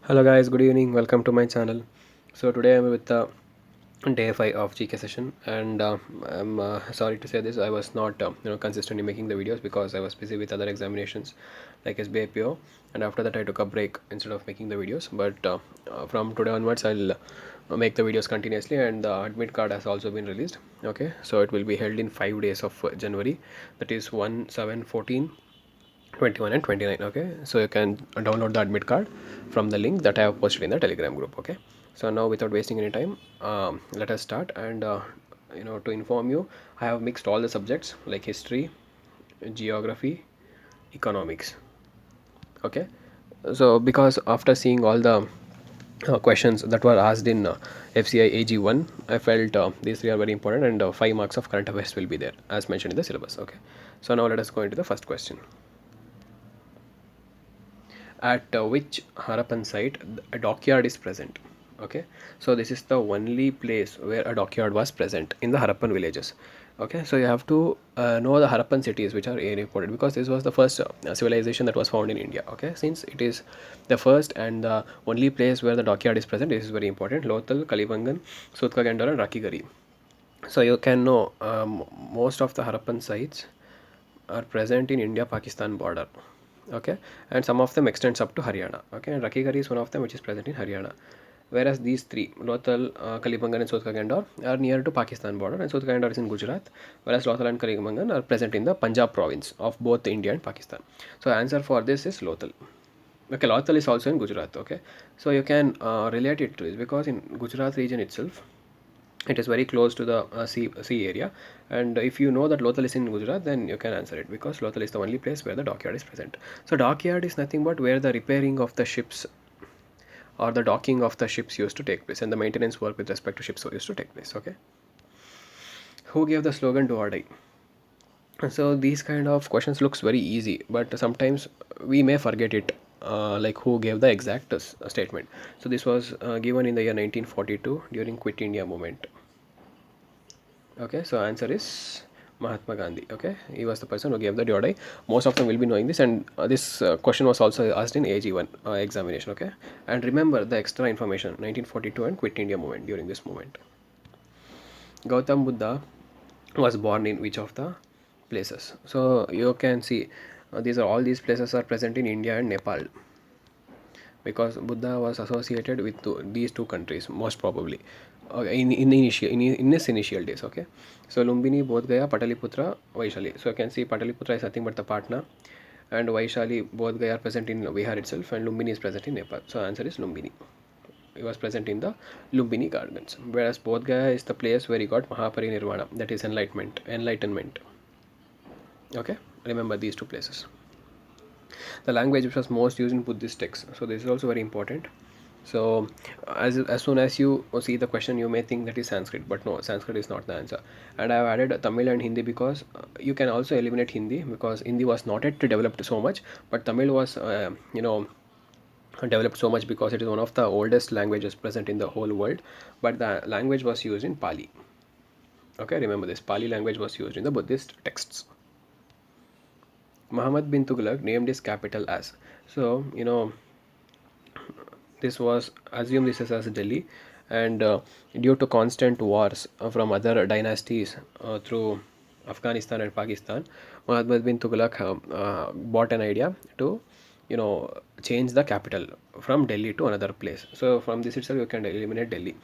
Hello guys, good evening. Welcome to my channel. So today I'm with day 5 of GK session, and I'm sorry to say this. I was not consistent in making the videos because I was busy with other examinations like SBI PO, and after that I took a break instead of making the videos. But from today onwards I'll make the videos continuously, and the admit card has also been released. Okay, so it will be held in 5 days of January, that is 1 7 14, 21 and 29. Okay, so you can download the admit card from the link that I have posted in the Telegram group. Okay, so now without wasting any time, let us start. And to inform you, I have mixed all the subjects like history, geography, economics. Okay, so because after seeing all the questions that were asked in FCI AG1, I felt these three are very important, and 5 marks of current affairs will be there as mentioned in the syllabus. Okay, so now let us go into the first question. At which Harappan site a dockyard is present? Okay, so this is the only place where a dockyard was present in the Harappan villages. Okay, so you have to know the Harappan cities, which are very important because this was the first civilization that was found in India. Okay, since it is the first and the only place where the dockyard is present, this is very important. Lothal, Kalibangan, Sutkagandar, and Rakigari. So you can know most of the Harappan sites are present in India-Pakistan border. Okay, and some of them extends up to Haryana. Okay, and Rakigari is one of them which is present in Haryana. Whereas these three, Lothal, Kalibangan and Sotkagandar, are near to Pakistan border, and Sotkagandar is in Gujarat, whereas Lothal and Kalibangan are present in the Punjab province of both India and Pakistan. So answer for this is Lothal. Okay, Lothal is also in Gujarat. Okay, so you can relate it to this because in Gujarat region itself, it is very close to the sea area, and if you know that Lothal is in Gujarat, then you can answer it because Lothal is the only place where the dockyard is present. So dockyard is nothing but where the repairing of the ships or the docking of the ships used to take place, and the maintenance work with respect to ships used to take place. Okay, who gave the slogan "Do or Die"? So these kind of questions looks very easy, but sometimes we may forget it, like who gave the exact statement. So this was given in the year 1942 during Quit India movement. Okay, so answer is Mahatma Gandhi. Okay, he was the person who gave the Diodai. Most of them will be knowing this, and this question was also asked in AG1 examination. Okay, and remember the extra information: 1942 and Quit India movement. During this movement, Gautam Buddha was born in which of the places? So you can see these are all these places are present in India and Nepal, because Buddha was associated with these two countries most probably in his initial days. Okay, so Lumbini, Bodh Gaya, Pataliputra, Vaishali. So you can see Pataliputra is nothing but the Patna, and Vaishali, Bodh Gaya are present in Bihar itself, and Lumbini is present in Nepal. So answer is Lumbini. He was present in the Lumbini gardens, whereas Bodh Gaya is the place where he got Mahaparinirvana, that is enlightenment. Okay, remember these two places. The language which was most used in Buddhist texts. So this is also very important. So as soon as you see the question, you may think that is Sanskrit, but no, Sanskrit is not the answer. And I have added Tamil and Hindi because you can also eliminate Hindi, because Hindi was not yet developed so much, but Tamil was developed so much because it is one of the oldest languages present in the whole world. But the language was used in Pali. Okay, remember this: Pali language was used in the Buddhist texts. Muhammad bin Tughlaq named his capital as. So this was assumed this is as Delhi, and due to constant wars from other dynasties through Afghanistan and Pakistan, Muhammad bin Tughlaq bought an idea to change the capital from Delhi to another place. So from this itself you can eliminate Delhi,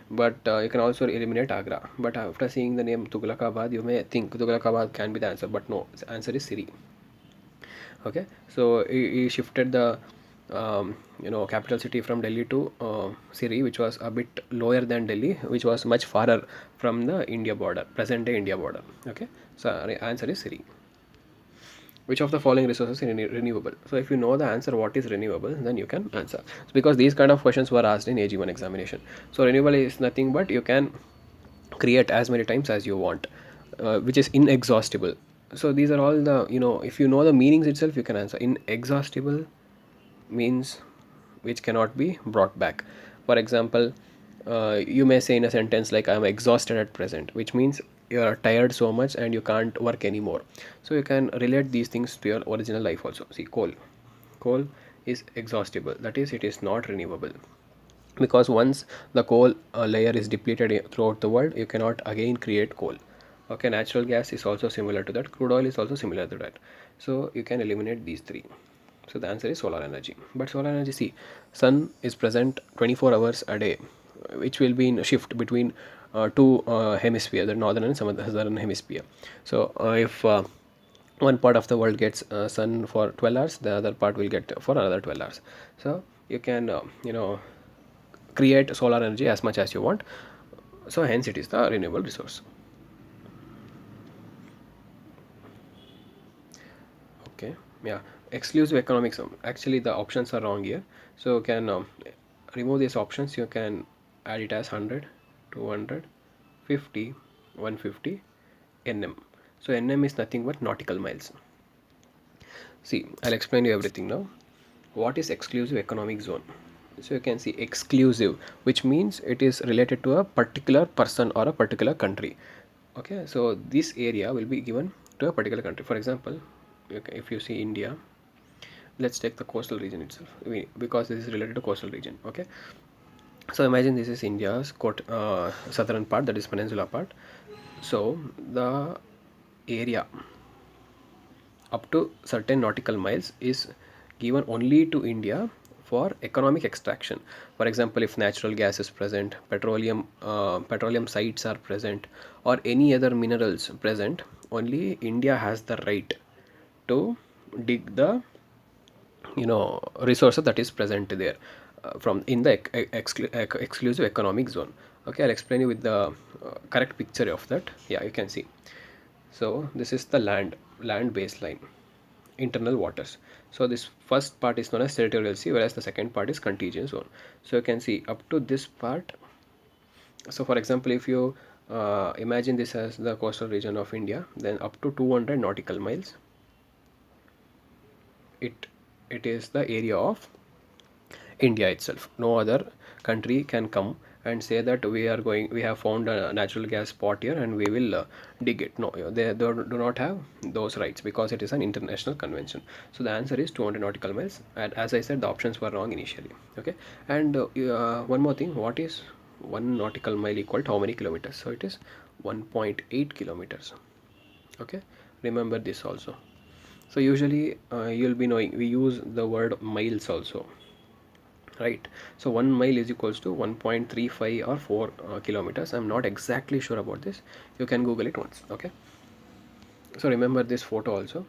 but you can also eliminate Agra. But after seeing the name Tughlaqabad, you may think Tughlaqabad can be the answer, but no, the answer is Siri. Okay, so he shifted the capital city from Delhi to Siri, which was a bit lower than Delhi, which was much farther from the India border, present day India border. Okay, so answer is Siri. Which of the following resources is renewable? So if you know the answer what is renewable, then you can answer. So because these kind of questions were asked in AG1 examination. So renewable is nothing but you can create as many times as you want, which is inexhaustible. So these are all the, if you know the meanings itself, you can answer. Inexhaustible means which cannot be brought back. For example, you may say in a sentence like, I am exhausted at present, which means you are tired so much and you can't work anymore. So you can relate these things to your original life also. See, coal is exhaustible, that is, it is not renewable, because once the coal layer is depleted throughout the world, you cannot again create coal. Okay, natural gas is also similar to that, crude oil is also similar to that, so you can eliminate these three. So the answer is solar energy. But solar energy, see, sun is present 24 hours a day, which will be in a shift between two hemisphere, the northern and southern hemisphere. So if one part of the world gets sun for 12 hours, the other part will get for another 12 hours. So you can create solar energy as much as you want, so hence it is the renewable resource. Okay, yeah, exclusive economic zone, actually the options are wrong here, so you can remove these options. You can add it as 100, 200, 50, 150 nm. So nm is nothing but nautical miles. See, I'll explain you everything now. What is exclusive economic zone? So you can see exclusive, which means it is related to a particular person or a particular country. Okay, so this area will be given to a particular country. For example, okay, if you see India, let's take the coastal region itself, because this is related to coastal region. Okay, so imagine this is India's southern part, that is peninsula part. So the area up to certain nautical miles is given only to India for economic extraction. For example, if natural gas is present, petroleum sites are present, or any other minerals present, only India has the right to dig the resources that is present there from in the exclusive economic zone. Okay, I'll explain you with the correct picture of that. Yeah, you can see. So this is the land baseline, internal waters. So this first part is known as territorial sea, whereas the second part is contiguous zone. So you can see up to this part. So for example, if you imagine this as the coastal region of India, then up to 200 nautical miles, it it is the area of India itself. No other country can come and say that we have found a natural gas spot here and we will dig it. No, they do not have those rights, because it is an international convention. So the answer is 200 nautical miles. And as I said, the options were wrong initially. Okay, and one more thing, what is 1 nautical mile equal to how many kilometers? So it is 1.8 kilometers. Okay, remember this also. So usually you'll be knowing we use the word miles also, right? So 1 mile is equals to 1.35 or 4 kilometers. I'm not exactly sure about this, you can google it once. Okay, so remember this photo also.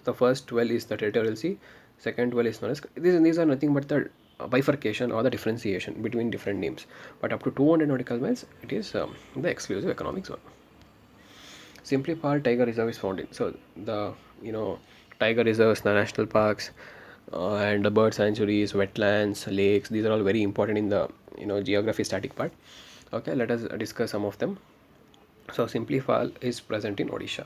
The first well is the territorial sea, second well is known as, these are nothing but the bifurcation or the differentiation between different names. But up to 200 nautical miles, it is the exclusive economic zone. Simply Park Tiger Reserve is found in, so the tiger reserves, the national parks, and the bird sanctuaries, wetlands, lakes, these are all very important in the geography static part. Okay, let us discuss some of them. So Simplifal is present in Odisha.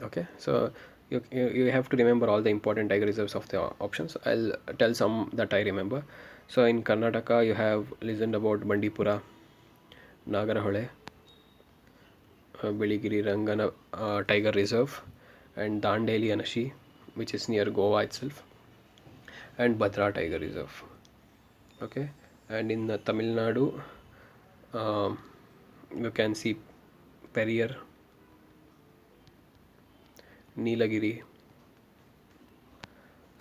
Okay, so you have to remember all the important tiger reserves of the options. I'll tell some that I remember. So in Karnataka, you have listened about Bandipura, Nagarhole, Beligiri Rangana Tiger Reserve, and Dandeli Anashi, which is near Goa itself, and Bhadra Tiger Reserve. Okay, and in Tamil Nadu, um, you can see Periyar, Nilagiri,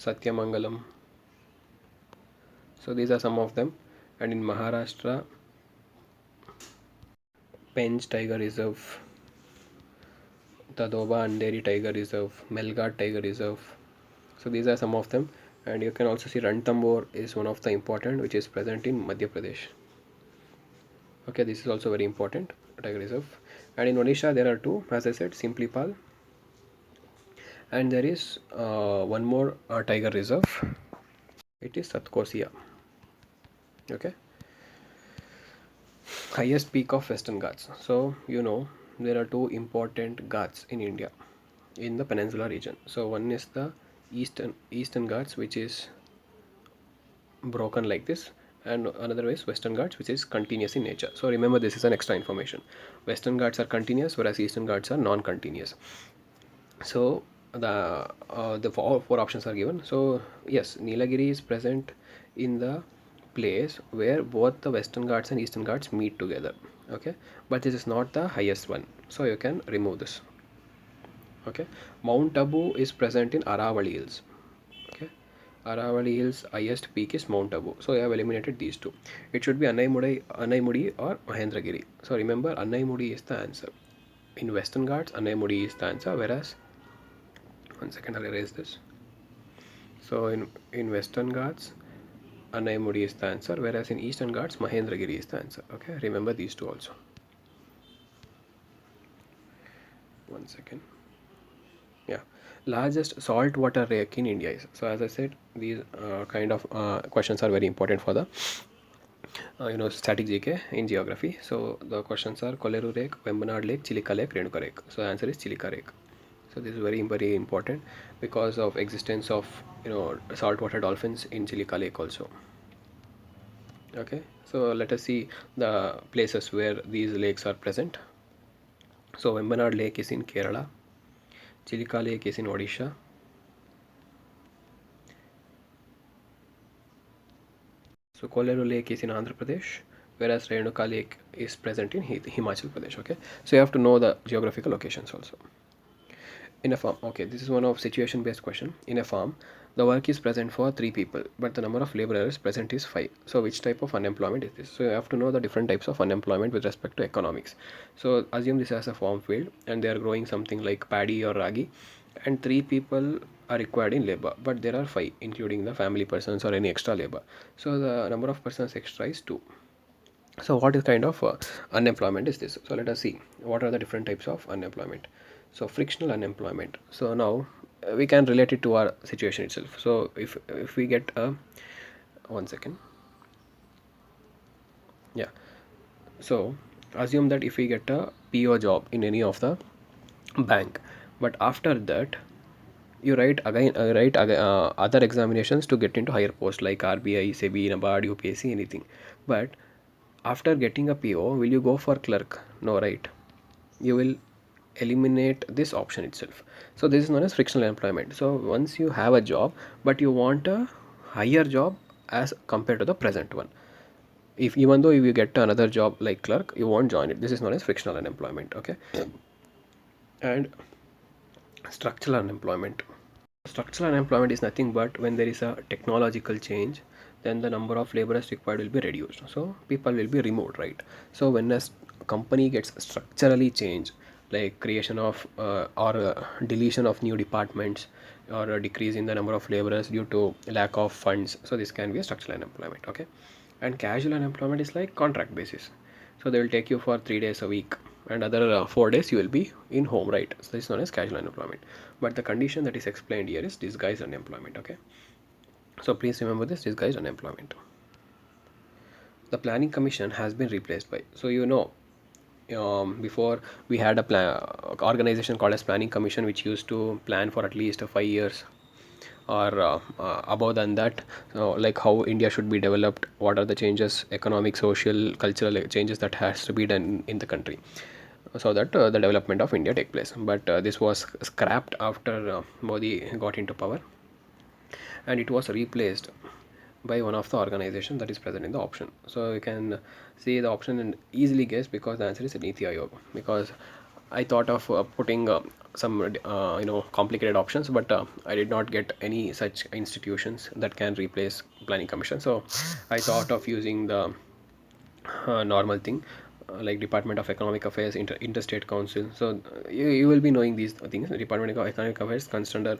Satyamangalam. So these are some of them. And in Maharashtra, Pench Tiger Reserve, Tadoba Andheri Tiger Reserve, Melghat Tiger Reserve. So these are some of them. And you can also see Ranthambore is one of the important, which is present in Madhya Pradesh. Okay, this is also very important tiger reserve. And in Odisha there are two, as I said, Simplipal, and there is one more tiger reserve, it is Satkosia. Okay, highest peak of Western Ghats. So there are two important Ghats in India, in the Peninsula region. So one is the Eastern Ghats, which is broken like this, and another is Western Ghats, which is continuous in nature. So remember, this is an extra information. Western Ghats are continuous, whereas Eastern Ghats are non-continuous. So the four options are given. So yes, Nilagiri is present in the place where both the Western Ghats and Eastern Ghats meet together. Okay, but this is not the highest one, so you can remove this. Okay, Mount Abu is present in Aravali Hills. Okay, Aravali Hills highest peak is Mount Abu, so I have eliminated these two. It should be Anaimudi or Mahendragiri. So remember, Anaimudi is the answer. In Western Ghats, Anaimudi is the answer, whereas, one second, I'll erase this. So in Western Ghats, Anaimudi is the answer, whereas in Eastern Ghats, Mahendragiri is the answer. Okay, remember these two also. One second. Yeah, largest saltwater lake in India is. So as I said, these kind of questions are very important for the static GK in geography. So the questions are Koleru Lake, Vembanad Lake, Chilika Lake, Renuka Lake. So the answer is Chilika Lake. So this is very important because of existence of saltwater dolphins in Chilika Lake also. Okay, so let us see the places where these lakes are present. So Vembanad Lake is in Kerala, Chilika Lake is in Odisha, so Koleru Lake is in Andhra Pradesh, whereas Renuka Lake is present in Himachal Pradesh. Okay, so you have to know the geographical locations also. In a farm, okay, this is one of situation based question. In a farm, the work is present for 3 people, but the number of laborers present is 5. So which type of unemployment is this? So you have to know the different types of unemployment with respect to economics. So assume this as a farm field and they are growing something like paddy or ragi, and 3 people are required in labor, but there are 5 including the family persons or any extra labor. So the number of persons extra is 2. So what is kind of unemployment is this? So let us see what are the different types of unemployment. So frictional unemployment. So now we can relate it to our situation itself. So if we get a, one second, yeah, so assume that if we get a PO job in any of the bank, but after that you write again, other examinations to get into higher post like RBI, SEBI, NABARD, UPSC, anything. But after getting a PO, will you go for clerk? No, right? You will eliminate this option itself. So this is known as frictional employment. So once you have a job, but you want a higher job as compared to the present one. If even though if you get another job like clerk, you won't join it. This is known as frictional unemployment. Okay, and structural unemployment. Structural unemployment is nothing but when there is a technological change, then the number of laborers required will be reduced. So people will be removed, right? So when a company gets structurally changed, like creation of or deletion of new departments or a decrease in the number of laborers due to lack of funds, so this can be a structural unemployment. Okay, and casual unemployment is like contract basis. So they will take you for 3 days a week and other 4 days you will be in home, right? So this is known as casual unemployment, but the condition that is explained here is disguised unemployment. Okay, so please remember this, disguised unemployment. The planning commission has been replaced by, so before we had a organization called as planning commission which used to plan for at least 5 years or above than that, like how India should be developed, what are the changes, economic, social, cultural changes that has to be done in the country, so that the development of India take place. But this was scrapped after Modi got into power, and it was replaced by one of the organization that is present in the option. So you can see the option and easily guess because the answer is Niti Aayog. Because I thought of putting some complicated options, but I did not get any such institutions that can replace planning commission. So I thought of using the normal thing like Department of Economic Affairs, Interstate Council. So you will be knowing these things. The Department of Economic Affairs comes under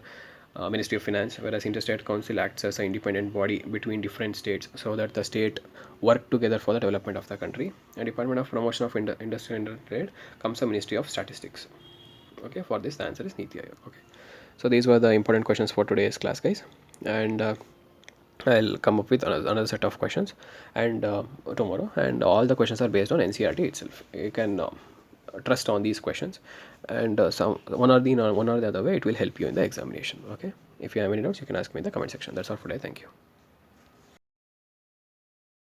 Ministry of Finance, whereas Interstate Council acts as an independent body between different states so that the state work together for the development of the country. And Department of Promotion of Industry and Trade comes a Ministry of Statistics. Okay, for this the answer is Niti Aayog. Okay, so these were the important questions for today's class, guys, and I'll come up with another set of questions and tomorrow, and all the questions are based on NCERT itself. You can trust on these questions, and some one or the other way it will help you in the examination. Okay, if you have any doubts you can ask me in the comment section. That's all for today. Thank you.